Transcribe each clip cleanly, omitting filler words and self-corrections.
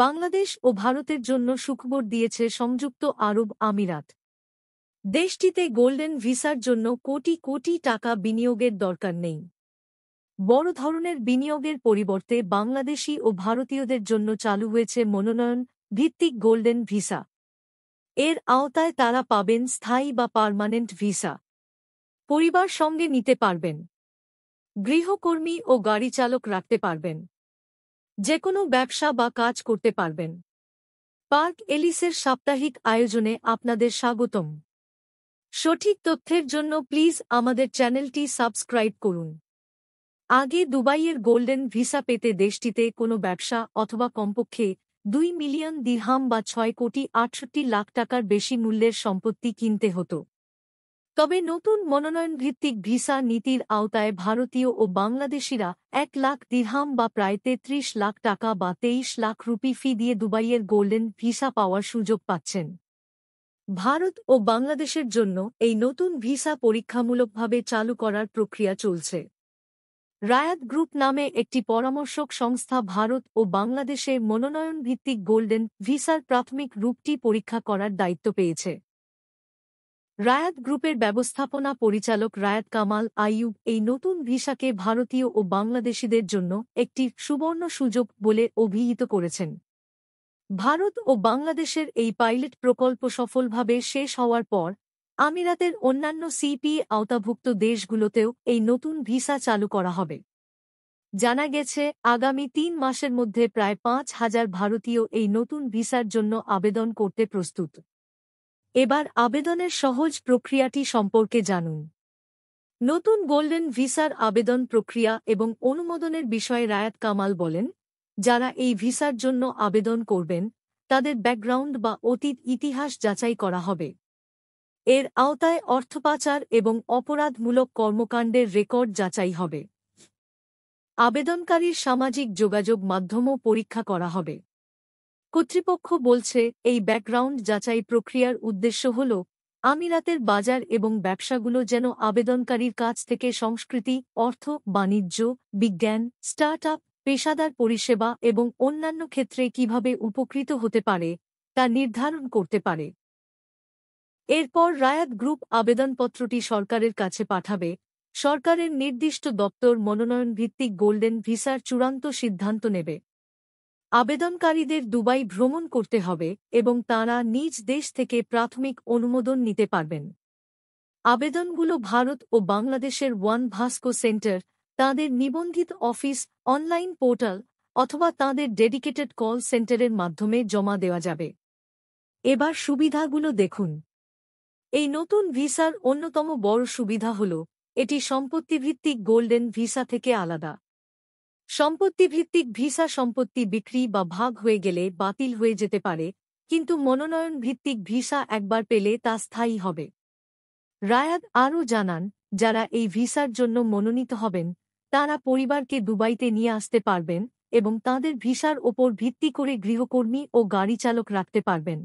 বাংলাদেশ ও ভারতের জন্য সুখবর দিয়েছে সংযুক্ত আরব আমিরাত। দেশটিতে গোল্ডেন ভিসার জন্য কোটি কোটি টাকা বিনিয়োগের দরকার নেই। বড় ধরনের বিনিয়োগের পরিবর্তে বাংলাদেশি ও ভারতীয়দের জন্য চালু হয়েছে মনোনয়ন ভিত্তিক গোল্ডেন ভিসা। এর আওতায় তারা পাবেন স্থায়ী বা পার্মানেন্ট ভিসা। পরিবার সঙ্গে নিতে পারবেন। গৃহকর্মী ও গাড়ি চালক রাখতে পারবেন। যেকোনো ব্যবসা বা কাজ করতে পারবেন। পার্ক এলিসের সাপ্তাহিক আয়োজনে আপনাদের স্বাগতম। সঠিক তথ্যের জন্য প্লিজ আমাদের চ্যানেলটি সাবস্ক্রাইব করুন। আগে দুবাইয়ের গোল্ডেন ভিসা পেতে দেশটিতে কোনো ব্যবসা অথবা কমপক্ষে 2 মিলিয়ন দিরহাম বা 6,68,00,000 টাকার বেশি মূল্যের সম্পত্তি কিনতে হতো। তবে নতুন মনোনয়নভিত্তিক ভিসা নীতির আওতায় ভারতীয় ও বাংলাদেশিরা 1 লাখ দিরহাম বা প্রায় 33 লাখ টাকা বা 23 লাখ রুপি ফি দিয়ে দুবাইয়ের গোল্ডেন ভিসা পাওয়ার সুযোগ পাচ্ছেন। ভারত ও বাংলাদেশের জন্য এই নতুন ভিসা পরীক্ষামূলকভাবে চালু করার প্রক্রিয়া চলছে। রায়াত গ্রুপ নামে একটি পরামর্শক সংস্থা ভারত ও বাংলাদেশে মনোনয়নভিত্তিক গোল্ডেন ভিসার প্রাথমিক রূপটি পরীক্ষা করার দায়িত্ব পেয়েছে। রায়াত গ্রুপের ব্যবস্থাপনা পরিচালক রায়াত কামাল আইয়ুব এই নতুন ভিসাকে ভারতীয় ও বাংলাদেশিদের জন্য একটি সুবর্ণ সুযোগ বলে অভিহিত করেছেন। ভারত ও বাংলাদেশের এই পাইলট প্রকল্প সফলভাবে শেষ হওয়ার পর আমিরাতের অন্যান্য সিপিএ আওতাভুক্ত দেশগুলোতেও এই নতুন ভিসা চালু করা হবে। জানা গেছে, আগামী 3 মাসের মধ্যে প্রায় 5,000 ভারতীয় এই নতুন ভিসার জন্য আবেদন করতে প্রস্তুত। এবার আবেদনের সহজ প্রক্রিয়াটি সম্পর্কে জানুন। নতুন গোল্ডেন ভিসার আবেদন প্রক্রিয়া এবং অনুমোদনের বিষয়ে রায়াত কামাল বলেন, যারা এই ভিসার জন্য আবেদন করবেন তাদের ব্যাকগ্রাউন্ড বা অতীত ইতিহাস যাচাই করা হবে। এর আওতায় অর্থপাচার এবং অপরাধমূলক কর্মকাণ্ডের রেকর্ড যাচাই হবে। আবেদনকারীর সামাজিক যোগাযোগ মাধ্যমও পরীক্ষা করা হবে। কর্তৃপক্ষ বলছে, এই ব্যাকগ্রাউন্ড যাচাই প্রক্রিয়ার উদ্দেশ্য হল আমিরাতের বাজার এবং ব্যবসাগুলো যেন আবেদনকারীর কাছ থেকে সংস্কৃতি, অর্থ, বাণিজ্য, বিজ্ঞান, স্টার্টআপ, পেশাদার পরিষেবা এবং অন্যান্য ক্ষেত্রে কিভাবে উপকৃত হতে পারে তা নির্ধারণ করতে পারে। এরপর রায়াত গ্রুপ আবেদনপত্রটি সরকারের কাছে পাঠাবে। সরকারের নির্দিষ্ট দপ্তর মনোনয়নভিত্তিক গোল্ডেন ভিসার চূড়ান্ত সিদ্ধান্ত নেবে। আবেদনকারীদের দুবাই ভ্রমণ করতে হবে এবং তাঁরা নিজ দেশ থেকে প্রাথমিক অনুমোদন নিতে পারবেন। আবেদনগুলো ভারত ও বাংলাদেশের ওয়ান ভাস্কো সেন্টার, তাঁদের নিবন্ধিত অফিস, অনলাইন পোর্টাল অথবা তাঁদের ডেডিকেটেড কল সেন্টারের মাধ্যমে জমা দেওয়া যাবে। এবার সুবিধাগুলো দেখুন। এই নতুন ভিসার অন্যতম বড় সুবিধা হল এটি সম্পত্তিভিত্তিক গোল্ডেন ভিসা থেকে আলাদা। সম্পত্তিভিত্তিক ভিসা সম্পত্তি বিক্রি বা ভাগ হয়ে গেলে বাতিল হয়ে যেতে পারে, কিন্তু মনোনয়ন ভিত্তিক ভিসা একবার পেলে তা স্থায়ী হবে। রায়াত আরও জানান, যারা এই ভিসার জন্য মনোনীত হবেন তারা পরিবারকে দুবাইতে নিয়ে আসতে পারবেন এবং তাঁদের ভিসার ওপর ভিত্তি করে গৃহকর্মী ও গাড়ি চালক রাখতে পারবেন।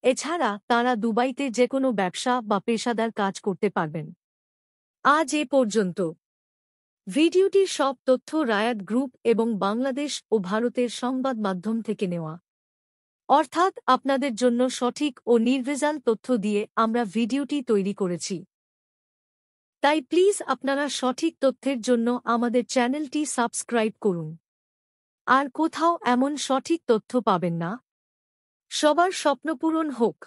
এছাড়া তাঁরা দুবাইতে যেকোনো ব্যবসা বা পেশাদার কাজ করতে পারবেন। আজ এ পর্যন্ত। ভিডিওটির সব তথ্য রায়াত গ্রুপ এবং বাংলাদেশ ও ভারতের সংবাদ মাধ্যম থেকে নেওয়া। অর্থাৎ আপনাদের জন্য সঠিক ও নির্ভেজাল তথ্য দিয়ে আমরা ভিডিওটি তৈরি করেছি। তাই প্লিজ আপনারা সঠিক তথ্যের জন্য আমাদের চ্যানেলটি সাবস্ক্রাইব করুন। আর কোথাও এমন সঠিক তথ্য পাবেন না। সবার স্বপ্ন পূরণ হোক।